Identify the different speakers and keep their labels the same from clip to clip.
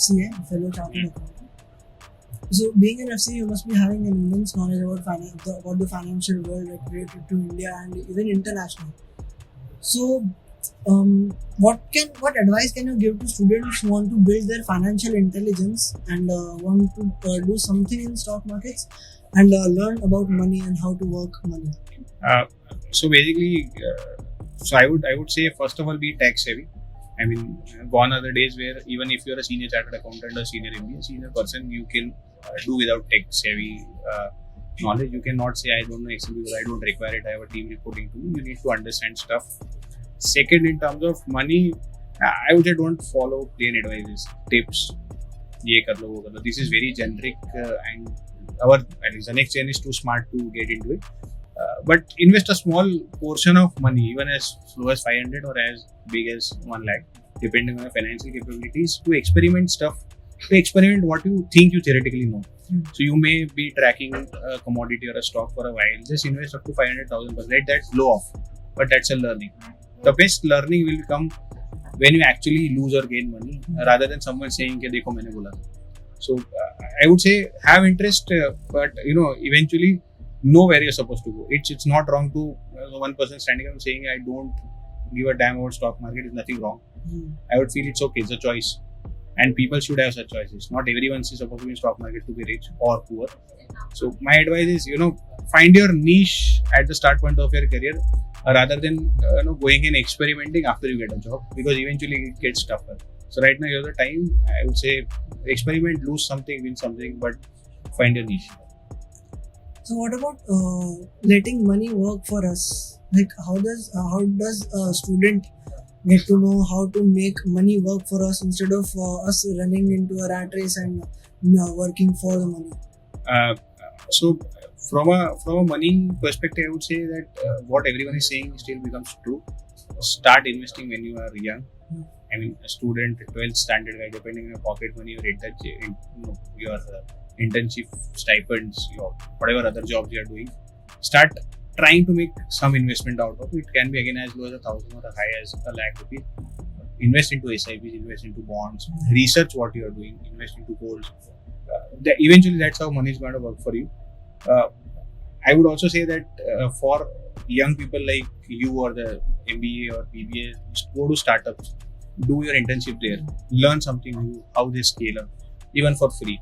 Speaker 1: FCA, fellow chartered accountant. So being an FCA, you must be having an immense knowledge about the financial world, like related to India and even international. So, what advice can you give to students who want to build their financial intelligence and want to do something in stock markets and learn about money and how to work money?
Speaker 2: So basically, I would say first of all be tax savvy. I mean, gone are the days where even if you're a senior chartered accountant or senior MBA, senior person, you can do without tech savvy knowledge. You cannot say I don't know Excel because I don't require it. I have a team reporting to me. You need to understand stuff. Second, in terms of money, I would say don't follow plain advices, tips. ये कर लो, वो कर लो. This is very generic and at least the next gen is too smart to get into it. But invest a small portion of money, even as low as 500 or as big as 1 lakh, depending on your financial capabilities, to experiment stuff, to experiment what you think you theoretically know. So you may be tracking a commodity or a stock for a while, just invest up to 500,000, but let that flow off. But that's a learning. The best learning will come when you actually lose or gain money, rather than someone saying कि देखो मैंने बोला. So I would say have interest, but eventually know where you're supposed to go. It's not wrong to one person standing up and saying I don't give a damn about stock market. Is nothing wrong. I would feel it's okay. It's a choice, and people should have such choices. Not everyone is supposed to be in stock market to be rich or poor. So my advice is find your niche at the start point of your career, rather than going and experimenting after you get a job, because eventually it gets tougher. So right now you're the time. I would say experiment, lose something, win something, but find your niche.
Speaker 1: So what about letting money work for us? Like how does a student get to know how to make money work for us instead of us running into a rat race and working for the money?
Speaker 2: So from a money perspective, I would say that what everyone is saying still becomes true. Start investing when you are young. I mean, a student, 12th standard guy, depending on your pocket money, your internship stipends, whatever other jobs you are doing, start trying to make some investment out of it. It can be again as low as 1,000 or as high as 1 lakh rupees. Invest into SIPs, invest into bonds, research what you are doing, invest into gold. Eventually, that's how money is going to work for you. I would also say that for young people like you or the MBA or PBA, go to startups, do your internship there, learn something new, how they scale up, even for free.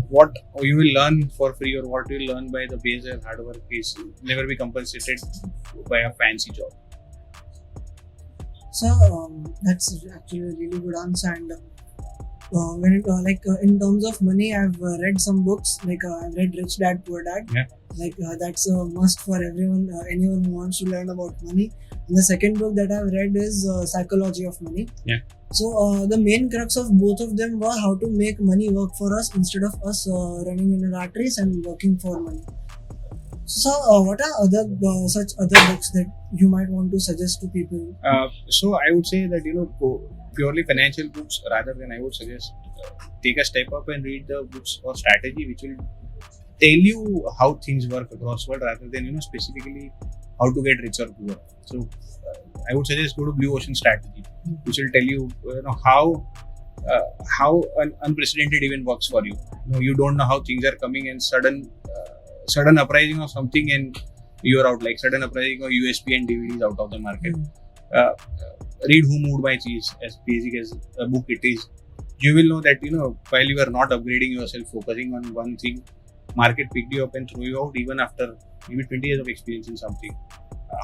Speaker 2: What you will learn for free or what you will learn by the base and hard work is never be compensated by a fancy job.
Speaker 1: So that's actually a really good answer. And in terms of money, I've read some books. I've read Rich Dad Poor Dad.
Speaker 2: Yeah.
Speaker 1: That's a must for everyone, anyone who wants to learn about money. And the second book that I've read is Psychology of Money.
Speaker 2: Yeah.
Speaker 1: So the main crux of both of them were how to make money work for us instead of us running in a rat race and working for money. So what are such other books that you might want to suggest to people?
Speaker 2: So I would say that purely financial books, rather than I would suggest take a step up and read the books for strategy, which will tell you how things work across world, rather than specifically how to get rich or poor. So I would suggest go to Blue Ocean Strategy, which will tell you how an unprecedented event works for you. You don't know how things are coming, and sudden uprising of something and you're out, like sudden uprising of USP and DVDs out of the market. Read Who Moved My Cheese, as basic as a book it is. You will know that while you are not upgrading yourself, focusing on one thing, market picked you up and threw you out even after maybe 20 years of experience in something.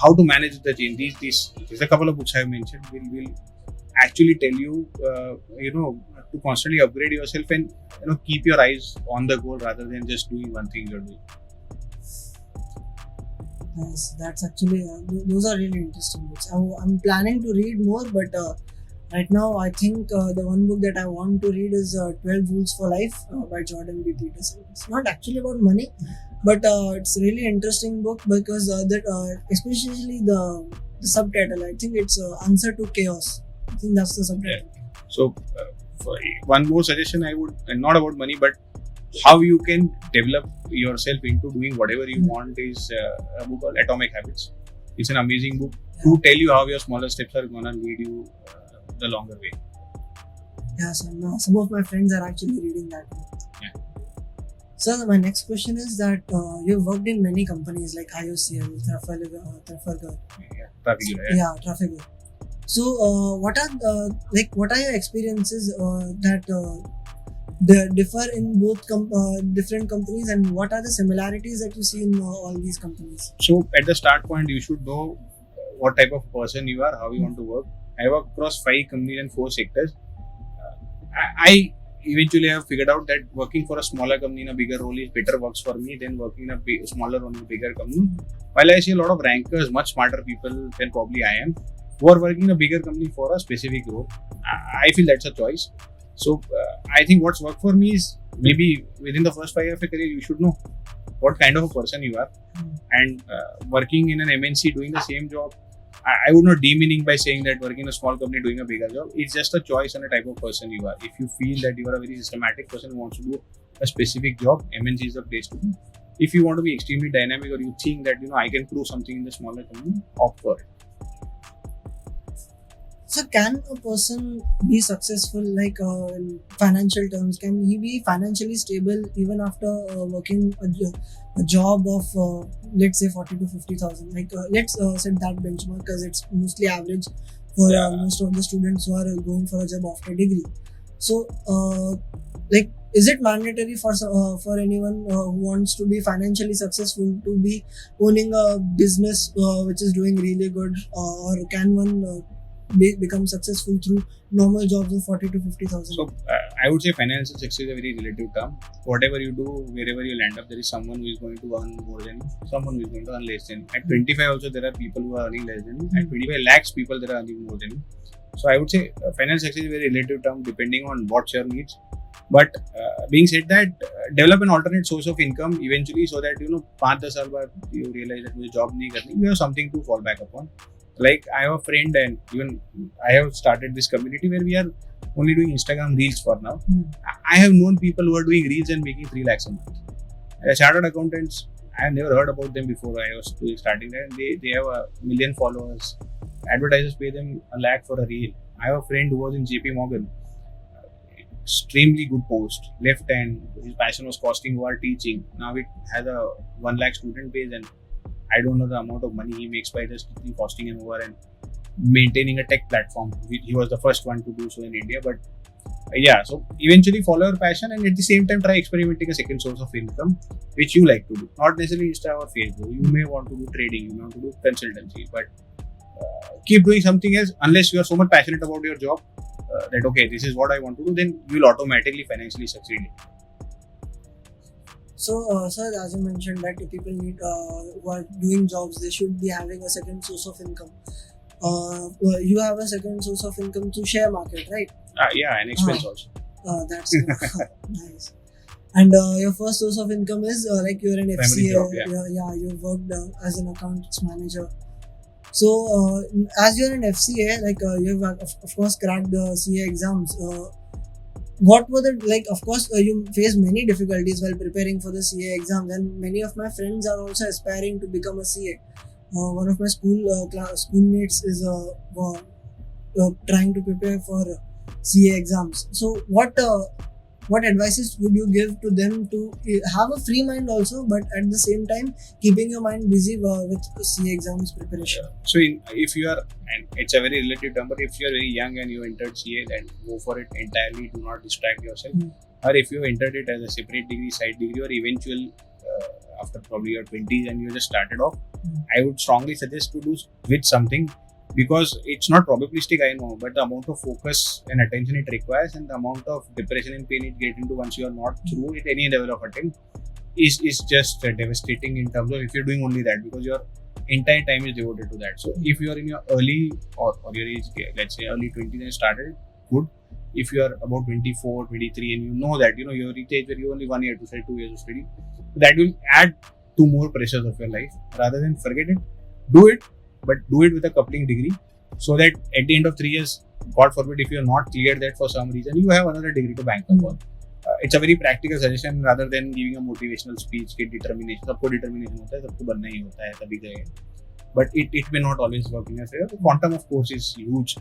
Speaker 2: How to manage the change. These a couple of books I have mentioned will actually tell you to constantly upgrade yourself and keep your eyes on the goal rather than just doing one thing you're doing.
Speaker 1: Yes, that's actually those are really interesting books. I'm planning to read more, but right now I think the one book that I want to read is 12 Rules for Life by Jordan B. Peterson. It's not actually about money, but it's a really interesting book because especially the subtitle, I think it's Answer to Chaos. I think that's the subtitle.
Speaker 2: Yeah. So for one more suggestion I would, and not about money, but how you can develop yourself into doing whatever you want, is a book called Atomic Habits. It's an amazing book to tell you how your smaller steps are going to lead you the longer way.
Speaker 1: Yeah, some of my friends are actually reading that book.
Speaker 2: Yeah.
Speaker 1: So my next question is that you've worked in many companies like IOCL, Trafalgar,
Speaker 2: Traffic.
Speaker 1: yeah, Trafalgar. So what are your experiences that they differ in both different companies, and what are the similarities that you see in all these companies?
Speaker 2: So at the start point, you should know what type of person you are, how you want to work. I work across 5 companies and 4 sectors. I eventually have figured out that working for a smaller company in a bigger role is better works for me than working in a smaller role in a bigger company. While I see a lot of rankers, much smarter people than probably I am, who are working in a bigger company for a specific role. I feel that's a choice. So I think what's worked for me is maybe within the first 5 years of a career, you should know what kind of a person you are. And working in an MNC doing the same job, I would not demeaning by saying that working in a small company doing a bigger job. It's just a choice and a type of person you are. If you feel that you are a very systematic person who wants to do a specific job, MNC is the place to be. If you want to be extremely dynamic, or you think that I can prove something in the smaller company, opt for it.
Speaker 1: So can a person be successful in financial terms? Can he be financially stable even after working a job of let's say 40 to 50,000? Let's set that benchmark because it's mostly average for most of the students who are going for a job after degree. So is it mandatory for anyone who wants to be financially successful to be owning a business which is doing really good, or can one become successful through normal jobs of 40 to 50,000?
Speaker 2: So I would say financial success is a very relative term. Whatever you do, wherever you land up, there is someone who is going to earn more than you, someone who is going to earn less than you. At 25 also there are people who are earning less than you. At 25 lakhs people there are earning more than you. So I would say financial success is a very relative term depending on what your needs. But being said that, develop an alternate source of income eventually, so that 5-10 साल बाद you realize that मुझे job नहीं करनी, you have something to fall back upon. Like I have a friend, and even I have started this community where we are only doing Instagram reels for now. I have known people who are doing reels and making 3 lakhs a month. As chartered accountants, I have never heard about them before. I was starting that, and they have a million followers. Advertisers pay them a lakh for a reel. I have a friend who was in JP Morgan. Extremely good post, left hand. His passion was costing while teaching. Now it has a 1 lakh student base, and I don't know the amount of money he makes by just costing him over and maintaining a tech platform. He was the first one to do so in India. But so eventually follow your passion, and at the same time try experimenting a second source of income which you like to do. Not necessarily Insta or Facebook. You may want to do trading, you may want to do consultancy, but keep doing something else unless you are so much passionate about your job that okay, this is what I want to do, then you will automatically financially succeed.
Speaker 1: So, sir, as you mentioned that people need who are doing jobs, they should be having a second source of income. You have a second source of income through share market, right?
Speaker 2: And expense also.
Speaker 1: That's nice. And your first source of income is you're an FCA.
Speaker 2: Job,
Speaker 1: you worked as an accounts manager. So, as you're an FCA, you've of course cracked the CA exams. What were the of course you faced many difficulties while preparing for the CA exams, and many of my friends are also aspiring to become a CA. One of my schoolmates is trying to prepare for CA exams. So what advices would you give to them to have a free mind also, but at the same time keeping your mind busy with CA exams preparation?
Speaker 2: So if you are, and it's a very relative term, but if you are very young and you entered CA, then go for it entirely. Do not distract yourself. Or if you entered it as a separate degree, side degree, or eventual after probably your 20s and you just started off, I would strongly suggest to do with something, because it's not probabilistic, I know, but the amount of focus and attention it requires, and the amount of depression and pain it get into once you are not through at any level of attempt is just devastating in terms of if you're doing only that, because your entire time is devoted to that. So if you are in your early or your age, let's say early 20s and started, good. If you are about 24, 23 and you know that you're reached age where you only 1 year to study, 2 years to study, that will add to more pressures of your life. Rather than forget it, do it, but do it with a coupling degree, so that at the end of 3 years, God forbid, if you are not cleared that for some reason, you have another degree to bank upon. It's a very practical suggestion rather than giving a motivational speech. Determination, सबको determination होता है, सबको बनना ही होता है, तभी गए. But it may not always work in your favor. The quantum of course is huge,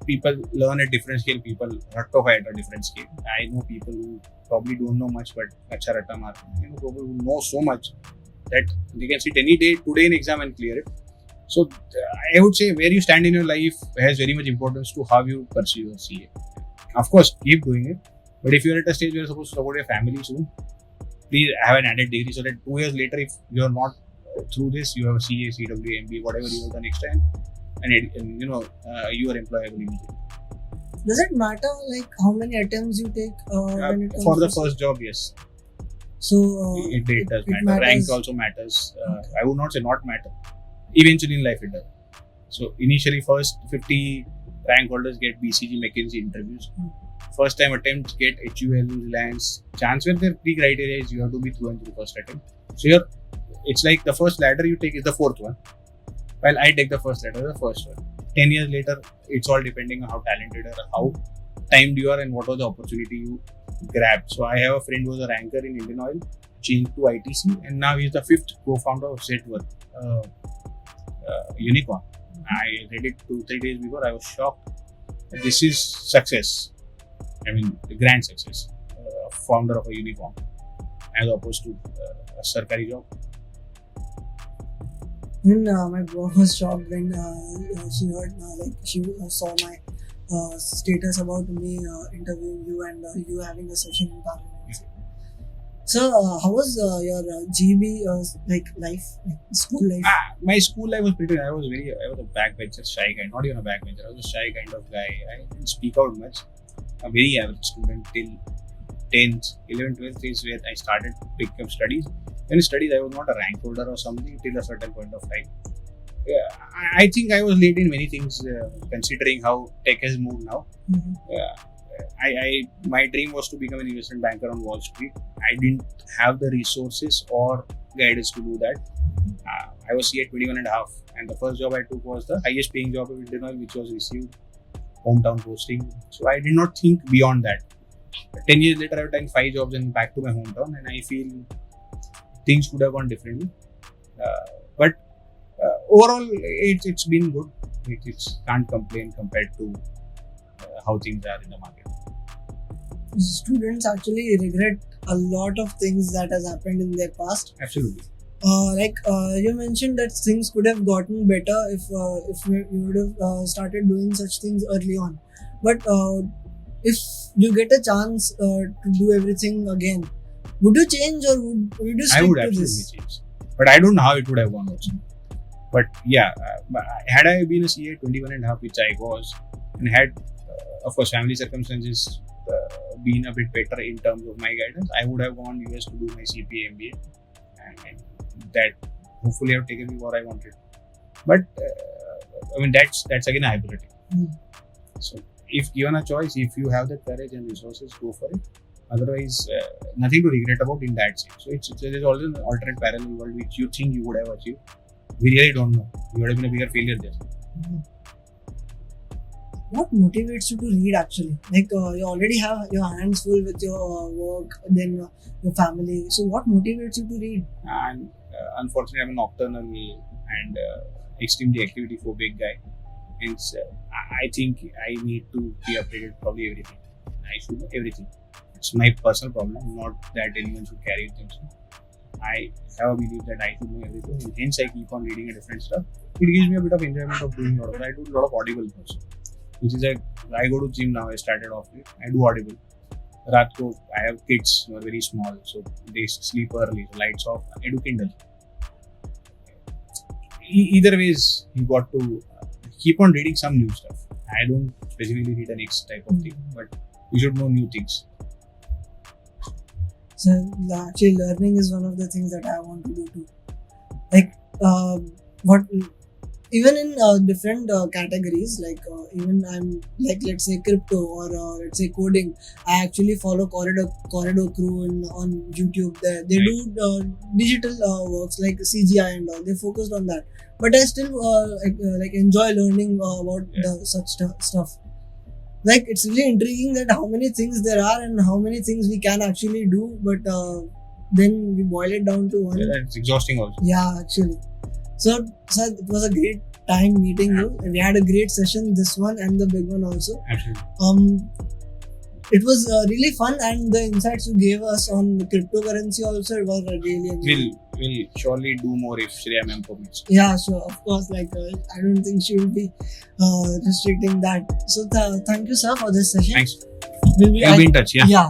Speaker 2: People learn at different scale. People rectify at a different scale. I know people who probably don't know much, but acha ratta maar. I know people who know so much that they can sit any day today in exam and clear it. So I would say where you stand in your life has very much importance to how you pursue your CA. Of course, keep doing it. But if you're at a stage where you're supposed to support your family soon, please have an added degree so that 2 years later, if you're not through this, you have a CA, CW, MBA, whatever you have done next time, and you are employable immediately.
Speaker 1: Does it matter like how many attempts you take when it comes
Speaker 2: For the
Speaker 1: to
Speaker 2: first job, yes,
Speaker 1: So
Speaker 2: it does
Speaker 1: it
Speaker 2: matter.
Speaker 1: matters.
Speaker 2: Rank also matters.
Speaker 1: Okay.
Speaker 2: I would not say not matter. Eventually in life it does. So initially, first 50 rank holders get BCG, McKinsey interviews. First time attempts get HUL, Reliance. Chance where their pre-criteria is you have to be through and through first attempt. So it's like the first ladder you take is the fourth one, while I take the first ladder, the first one. 10 years later, it's all depending on how talented or how timed you are and what was the opportunity you grabbed. So I have a friend who was a ranker in Indian Oil, changed to ITC, and now he's the fifth co-founder of Zetworth, unicorn. I read it 2-3 days before. I was shocked. This is success. I mean, the grand success. Founder of a unicorn, as opposed to a sarkari job.
Speaker 1: Even my bro was shocked when she heard she saw my status about me interviewing you and you having a session in Parliament. So how was your GB life, school life?
Speaker 2: My school life was pretty. I was a backbencher, shy guy. Not even a backbencher. I was a shy kind of guy. I didn't speak out much. A very average student till 10th, 11th, 12th is where I started picking up studies. In studies, I was not a rank holder or something till a certain point of time. I think I was late in many things, considering how tech has moved now. My dream was to become an investment banker on Wall Street. I didn't have the resources or guidance to do that. I was CA at 21 and a half, and the first job I took was the highest paying job in Indian Oil, which was received hometown posting. So I did not think beyond that. 10 years later, I've done 5 jobs and back to my hometown, and I feel things could have gone differently. But overall, it's been good. It's can't complain compared to how things are in the market.
Speaker 1: Students actually regret a lot of things that has happened in their past.
Speaker 2: Absolutely.
Speaker 1: You mentioned that things could have gotten better if you would have started doing such things early on. But if you get a chance to do everything again, would you change or would you stick
Speaker 2: I would
Speaker 1: to
Speaker 2: absolutely
Speaker 1: this?
Speaker 2: change, but I don't know how it would have gone also. But yeah, had I been a CA at 21 and a half, which I was, and had of course family circumstances been a bit better in terms of my guidance, I would have gone US to do my CPA MBA, and that hopefully have taken me where I wanted. But I mean that's again a hypothetical. So if given a choice, if you have the courage and resources, go for it. Otherwise, nothing to regret about in that sense. So there's always an alternate parallel world which you think you would have achieved. We really don't know. You would have been a bigger failure there.
Speaker 1: What motivates you to read actually? You already have your hands full with your work, then your family. So what motivates you to read?
Speaker 2: And unfortunately, I'm a nocturnal and extremely activity phobic guy. Hence, I think I need to be updated probably everything. I should know everything. It's my personal problem, not that anyone should carry it themselves. I have a belief that I should know everything, and hence I keep on reading a different stuff. It gives me a bit of enjoyment of doing a lot of. I do a lot of audible also, which is like I go to gym now. I started off with I do audible. Raat ko, I have kids who are very small, so they sleep early. So lights off. I do Kindle. Either ways, you got to keep on reading some new stuff. I don't specifically read the next type of thing, but you should know new things.
Speaker 1: So actually, learning is one of the things that I want to do too. Even in different categories, even I'm let's say crypto or let's say coding. I actually follow Corridor Crew on YouTube. They do digital works like CGI and all. They focused on that, but I still enjoy learning about such stuff. It's really intriguing that how many things there are and how many things we can actually do, but then we boil it down to one.
Speaker 2: Yeah, it's exhausting also.
Speaker 1: Yeah, actually. So it was a great time meeting you. We had a great session, this one and the big one also.
Speaker 2: Absolutely.
Speaker 1: It was really fun, and the insights you gave us on cryptocurrency also, it was really amazing.
Speaker 2: We'll surely do more if Shreya ma'am permits.
Speaker 1: Yeah, sure, of course. Like I don't think she will be restricting that. So thank you, sir, for this session.
Speaker 2: Thanks.
Speaker 1: We'll
Speaker 2: We'll be in touch. Yeah.
Speaker 1: Yeah.